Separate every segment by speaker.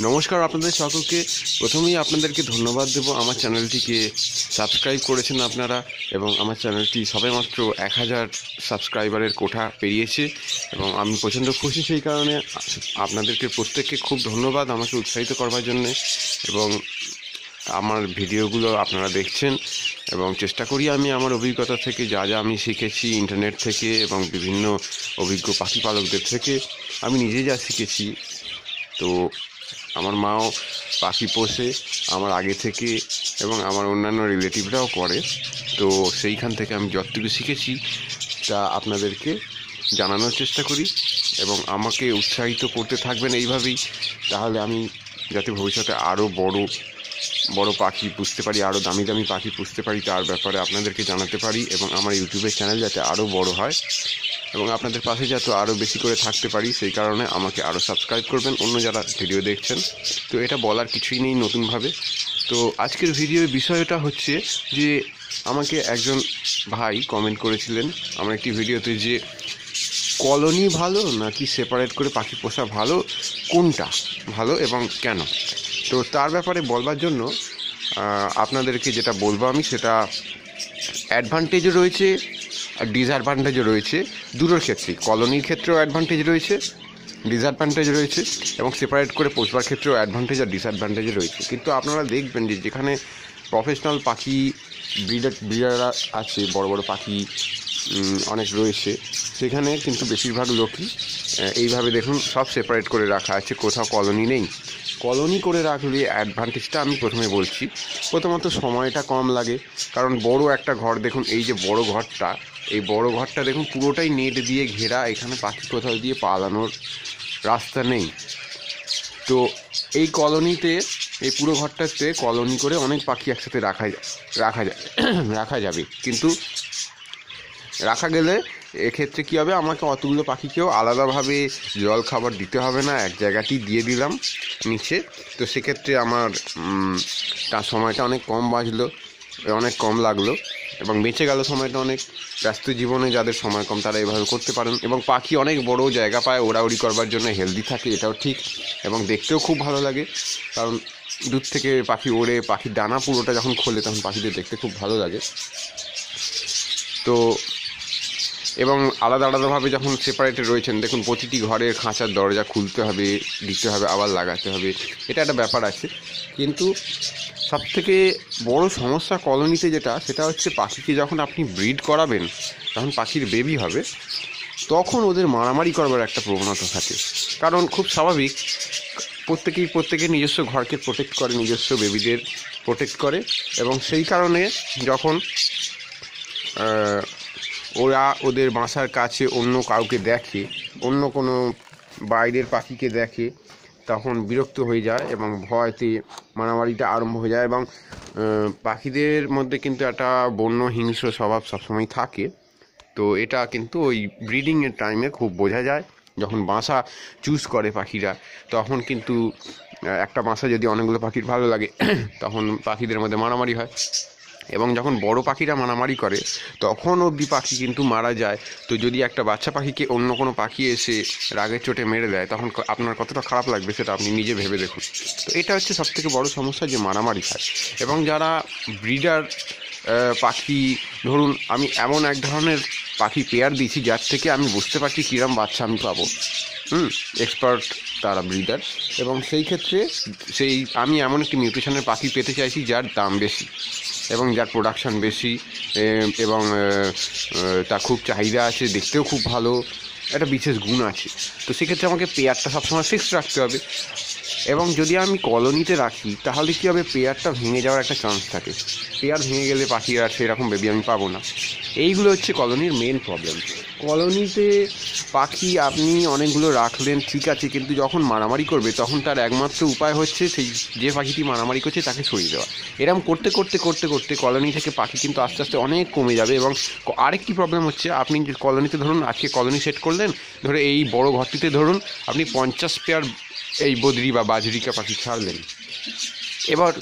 Speaker 1: নমস্কার আপনাদের সকলকে। প্রথমেই আপনাদেরকে ধন্যবাদ দেব, আমার চ্যানেলটিকে সাবস্ক্রাইব করেছেন আপনারা, এবং আমার চ্যানেলটি সবেমাত্র 1000 সাবস্ক্রাইবারের কোঠা পেরিয়েছে এবং আমি প্রচণ্ড খুশি। সেই কারণে আপনাদেরকে প্রত্যেককে খুব ধন্যবাদ আমাকে উৎসাহিত করবার জন্যে। এবং আমার ভিডিওগুলো আপনারা দেখছেন এবং চেষ্টা করি আমি আমার অভিজ্ঞতা থেকে যা যা আমি শিখেছি ইন্টারনেট থেকে এবং বিভিন্ন অভিজ্ঞ পাখি পালকদের থেকে আমি নিজে যা শিখেছি। তো আমার মাও পাখি পোষে আমার আগে থেকে এবং আমার অন্যান্য রিলেটিভরাও করে। তো সেইখান থেকে আমি যতটুকু শিখেছি তা আপনাদেরকে জানানোর চেষ্টা করি এবং আমাকে উৎসাহিত করতে থাকবেন এইভাবেই। তাহলে আমি যাতে ভবিষ্যতে আরও বড় পাখি পুষতে পারি, আরও দামি দামি পাখি পুষতে পারি, তার ব্যাপারে আপনাদেরকে জানাতে পারি এবং আমার ইউটিউবের চ্যানেল যাতে আরও বড় হয় এবং আপনাদের পাশে যাতে আরও বেশি করে থাকতে পারি। সেই কারণে আমাকে আরও সাবস্ক্রাইব করবেন অন্য যারা ভিডিও দেখছেন। তো এটা বলার কিছুই নেই নতুনভাবে। তো আজকের ভিডিওর বিষয়টা হচ্ছে যে আমাকে একজন ভাই কমেন্ট করেছিলেন আমার একটি ভিডিওতে যে কলোনি ভালো নাকি সেপারেট করে পাখি পোষা ভালো, কোনটা ভালো এবং কেন। তো তার ব্যাপারে বলবার জন্য আপনাদেরকে যেটা বলবো আমি, সেটা অ্যাডভান্টেজও রয়েছে আর ডিসঅ্যাডভান্টেজও রয়েছে দুটোর ক্ষেত্রেই। কলোনির ক্ষেত্রেও অ্যাডভান্টেজ রয়েছে, ডিসঅ্যাডভান্টেজ রয়েছে, এবং সেপারেট করে পোষবার ক্ষেত্রেও অ্যাডভান্টেজ আর ডিসঅ্যাডভান্টেজ রয়েছে। কিন্তু আপনারা দেখবেন যে যেখানে প্রফেশনাল পাখি ব্রিডাররা আছে, বড় বড় পাখি অনেক রয়েছে, সেখানে কিন্তু বেশিরভাগ লোকই এইভাবে দেখুন সব সেপারেট করে রাখা আছে, কোথাও কলোনি নেই। কলোনি করে রাখলে অ্যাডভান্টেজটা আমি প্রথমে বলছি। প্রথমত সময়টা কম লাগে, কারণ বড় একটা ঘর দেখুন, এই যে বড় ঘরটা, এই বড় ঘরটা দেখুন পুরোটাই নেট দিয়ে ঘেরা, এখানে পাখি কোথাও দিয়ে পালানোর রাস্তা নেই। তো এই কলোনিতে, এই পুরো ঘরটাতে কলোনি করে অনেক পাখি একসাথে রাখা যাবে। কিন্তু রাখা গেলে এক্ষেত্রে কী হবে, আমাকে অতগুলো পাখিকেও আলাদাভাবে জল খাবার দিতে হবে না, এক জায়গাতেই দিয়ে দিলাম নিচে। তো সেক্ষেত্রে আমার তার সময়টা অনেক কম বাঁচলো, অনেক কম লাগলো এবং বেঁচে গেল সময়টা অনেক। ব্যস্ত জীবনে যাদের সময় কম তারা এভাবে করতে পারেন এবং পাখি অনেক বড় জায়গা পায় ওড়াউড়ি করবার জন্য, হেলদি থাকে, এটাও ঠিক এবং দেখতেও খুব ভালো লাগে। কারণ দূর থেকে পাখি ওড়ে, পাখির ডানা পুরোটা যখন খোলে তখন পাখিদের দেখতে খুব ভালো লাগে। তো এবং আলাদা আলাদাভাবে যখন সেপারেটে রয়েছেন, দেখুন প্রতিটি ঘরের খাঁচার দরজা খুলতে হবে, দিতে হবে, আবার লাগাতে হবে, এটা একটা ব্যাপার আছে। কিন্তু সবথেকে বড় সমস্যা কলোনিতে যেটা, সেটা হচ্ছে পাখিকে যখন আপনি ব্রিড করাবেন, তখন পাখির বেবি হবে, তখন ওদের মারামারি করবার একটা প্রবণতা থাকে। কারণ খুব স্বাভাবিক, প্রত্যেকের নিজস্ব ঘরকে প্রোটেক্ট করে, নিজস্ব বেবিদের প্রোটেক্ট করে এবং সেই কারণে যখন ওরা ওদের বাসার কাছে অন্য কাউকে দেখে, অন্য কোনো বাইরের পাখিকে দেখে, তখন বিরক্ত হয়ে যায় এবং ভয়তে মারামারিটা আরম্ভ হয়ে যায়। এবং পাখিদের মধ্যে কিন্তু একটা বন্য হিংস্র স্বভাব সবসময় থাকে। তো এটা কিন্তু ওই ব্রিডিংয়ের টাইমে খুব বোঝা যায়। যখন বাসা চুজ করে পাখিরা, তখন কিন্তু একটা বাসা যদি অনেকগুলো পাখির ভালো লাগে, তখন পাখিদের মধ্যে মারামারি হয় এবং যখন বড় পাখিরা মারামারি করে তখন অবধি পাখি কিন্তু মারা যায়। তো যদি একটা বাচ্চা পাখিকে অন্য কোনো পাখি এসে রাগের চোটে মেরে দেয়, তখন আপনার কতটা খারাপ লাগবে সেটা আপনি নিজে ভেবে দেখুন। তো এটা হচ্ছে সবথেকে বড় সমস্যা, যে মারামারি হয়। এবং যারা ব্রিডার পাখি, ধরুন আমি এমন এক ধরনের পাখি পেয়ার দিয়েছি যার থেকে আমি বুঝতে পারছি কীরকম বাচ্চা আমি পাবো। এক্সপার্ট তারা ব্রিডার, এবং সেই ক্ষেত্রে আমি এমন একটি নিউট্রিশনের পাখি পেতে চাইছি যার দাম বেশি এবং যার প্রোডাকশান বেশি এবং তার খুব চাহিদা আছে, দেখতেও খুব ভালো, একটা বিশেষ গুণ আছে। তো সেক্ষেত্রে আমাকে পেয়ারটা সবসময় ফিক্সড রাখতে হবে। এবং যদি আমি কলোনিতে রাখি তাহলে কী হবে, পেয়ারটা ভেঙে যাওয়ার একটা চান্স থাকে। পেয়ার ভেঙে গেলে পাখি আর সেরকম বেবি আমি পাবো না। এইগুলো হচ্ছে কলোনির মেন প্রবলেম। কলোনিতে পাখি আপনি অনেকগুলো রাখলেন ঠিক আছে, কিন্তু যখন মারামারি করবে তখন তার একমাত্র উপায় হচ্ছে সেই যে পাখিটি মারামারি করছে তাকে সরিয়ে দেওয়া। এরকম করতে করতে করতে করতে কলোনি থেকে পাখি কিন্তু আস্তে আস্তে অনেক কমে যাবে। এবং আরেকটি প্রবলেম হচ্ছে, আপনি কলোনিতে ধরুন আজকে কলোনি সেট করলেন, ধরে এই বড় ঘরটিতে ধরুন আপনি 50 পেয়ার এই বদ্রি বা বাজরিকা পাখি ছাড়লেন। এবার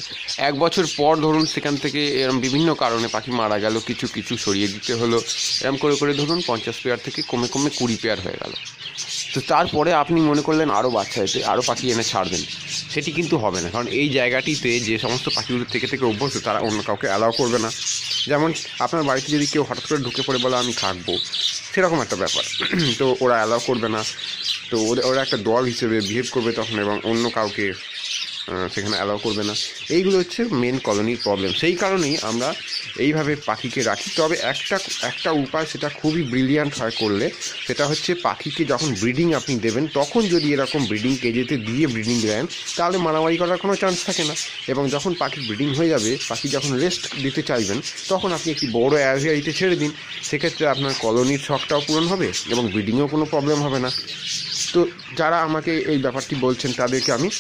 Speaker 1: 1 বছর পর ধরুন সেখান থেকে এরকম বিভিন্ন কারণে পাখি মারা গেল, কিছু সরিয়ে দিতে হলো, এরকম করে করে ধরুন 50 পেয়ার থেকে কমে 20 পেয়ার হয়ে গেল। তো তারপরে আপনি মনে করলেন আরও বাচ্চা এতে আরও পাখি এনে ছাড়বেন, সেটি কিন্তু হবে না। কারণ এই জায়গাটিতে যে সমস্ত পাখিগুলো থেকে অভ্যস্ত তারা অন্য কাউকে অ্যালাউ করবে না। যেমন আপনার বাড়িতে যদি কেউ হঠাৎ করে ঢুকে পড়ে বলে আমি থাকবো, সেরকম একটা ব্যাপার। তো ওরা অ্যালাউ করবে না। তো ওরা একটা দল হিসেবে বিহেভ করবে তখন, এবং অন্য কাউকে সেখানে অ্যালাউ করবে না। এইগুলো হচ্ছে মেন কলোনির প্রবলেম। সেই কারণেই আমরা এইভাবে পাখিকে রাখি। তবে একটা উপায়, সেটা খুবই ব্রিলিয়ান্ট হয় করলে, সেটা হচ্ছে পাখিকে যখন ব্রিডিং আপনি দেবেন তখন যদি এরকম ব্রিডিং কেজেতে দিয়ে ব্রিডিং দেন, তাহলে মারামারি করার কোনো চান্স থাকে না। এবং যখন পাখির ব্রিডিং হয়ে যাবে, পাখি যখন রেস্ট দিতে চাইবেন, তখন আপনি একটি বড় অ্যাভিয়ারিতে ছেড়ে দিন। সেক্ষেত্রে আপনার কলোনির শখটাও পূরণ হবে এবং ব্রিডিংয়েও কোনো প্রবলেম হবে না। তো যারা আমাকে এই ব্যাপারটি বলছেন তাদেরকে আমি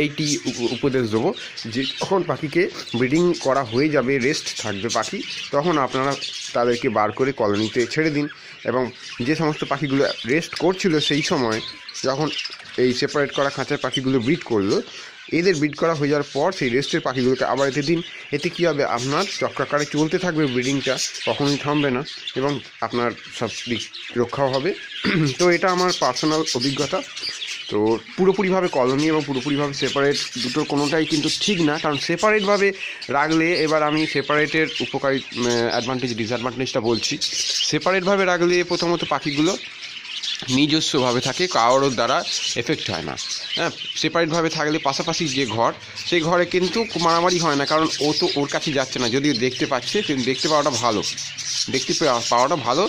Speaker 1: এইটি উপদেশ দেবো যে যখন পাখিকে ব্রিডিং করা হয়ে যাবে, রেস্ট থাকবে পাখি, তখন আপনারা তাদেরকে বার করে কলোনিতে ছেড়ে দিন। এবং যে সমস্ত পাখিগুলো রেস্ট করছিল সেই সময়, যখন এই সেপারেট করা খাঁচার পাখিগুলো ব্রিড করলো, এদের ব্রিড করা হয়ে যাওয়ার পর সেই রেস্টের পাখিগুলোকে আবার এতে দিন। এতে কী হবে, আপনার চক্রাকারে চলতে থাকবে ব্রিডিংটা, কখনোই থামবে না, এবং আপনার সব দিক রক্ষাও হবে। তো এটা আমার পার্সোনাল অভিজ্ঞতা। তো পুরোপুরিভাবে কলোনি এবং পুরোপুরিভাবে সেপারেট দুটোর কোনোটাই কিন্তু ঠিক না। কারণ সেপারেটভাবে রাখলে, এবার আমি সেপারেটের উপকারী অ্যাডভান্টেজ ডিসঅ্যাডভান্টেজটা বলছি। সেপারেটভাবে রাখলে প্রথমত পাখিগুলো নিজস্বভাবে থাকে, কারোর দ্বারা এফেক্ট হয় না। হ্যাঁ, সেপারেটভাবে থাকলে পাশাপাশি যে ঘর, সেই ঘরে কিন্তু মারামারি হয় না, কারণ ও তো ওর কাছে যাচ্ছে না। যদিও দেখতে পাচ্ছে, কিন্তু দেখতে পাওয়াটা ভালো।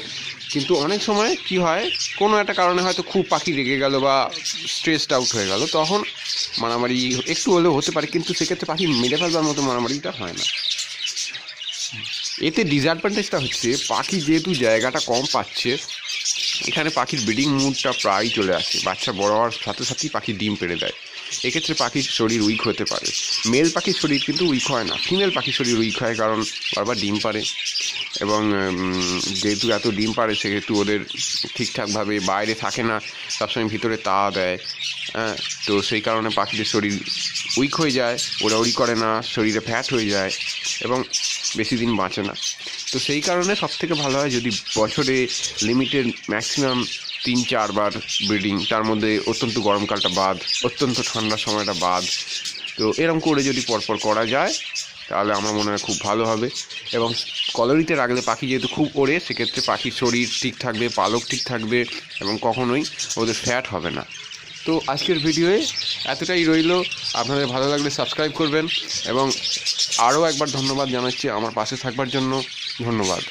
Speaker 1: কিন্তু অনেক সময় কি হয়, কোনো একটা কারণে হয়তো খুব পাখি রেগে গেল বা স্ট্রেসড আউট হয়ে গেল, তখন মারামারি একটু হলেও হতে পারে, কিন্তু সেক্ষেত্রে পাখি মেরে ফেলবার মতো মারামারিটা হয় না। এতে ডিসঅ্যাডভান্টেজটা হচ্ছে, পাখি যেহেতু জায়গাটা কম পাচ্ছে, এখানে পাখির ব্রিডিং মুডটা প্রায় চলে আসে। বাচ্চা বড় হওয়ার সাথে সাথেই পাখি ডিম পেড়ে দেয়। এক্ষেত্রে পাখির শরীর উইক হতে পারে। মেল পাখির শরীর কিন্তু উইক হয় না, ফিমেল পাখির শরীর উইক হয়, কারণ বারবার ডিম পারে। এবং যেহেতু এত ডিম পারে, সেহেতু ওদের ঠিকঠাকভাবে বাইরে থাকে না, সবসময় ভিতরে তাওয়া দেয়। হ্যাঁ, তো সেই কারণে পাখিদের শরীর উইক হয়ে যায়, ওড়াউড়ি করে না, শরীরে ফ্যাট হয়ে যায় এবং বেশি দিন বাঁচে না। তো সেই কারণে সবথেকে ভালো হয় যদি বছরে লিমিটেড ম্যাক্সিমাম 3-4 বার ব্রিডিং, তার মধ্যে অত্যন্ত গরমকালটা বাদ, অত্যন্ত ঠান্ডার সময়টা বাদ। তো এরকম করে যদি পরপর করা যায়, তাহলে আমার মনে হয় খুব ভালো হবে। এবং কলোনিতে রাখলে পাখি যেহেতু খুব ওড়ে, সেক্ষেত্রে পাখির শরীর ঠিক থাকবে, পালক ঠিক থাকবে, এবং কখনোই ওদের ফ্যাট হবে না। তো আজকের ভিডিওয়ে এতটাই রইল। আপনাদের ভালো লাগলে সাবস্ক্রাইব করবেন, এবং আরও একবার ধন্যবাদ জানাচ্ছি আমার পাশে থাকবার জন্য। ধন্যবাদ।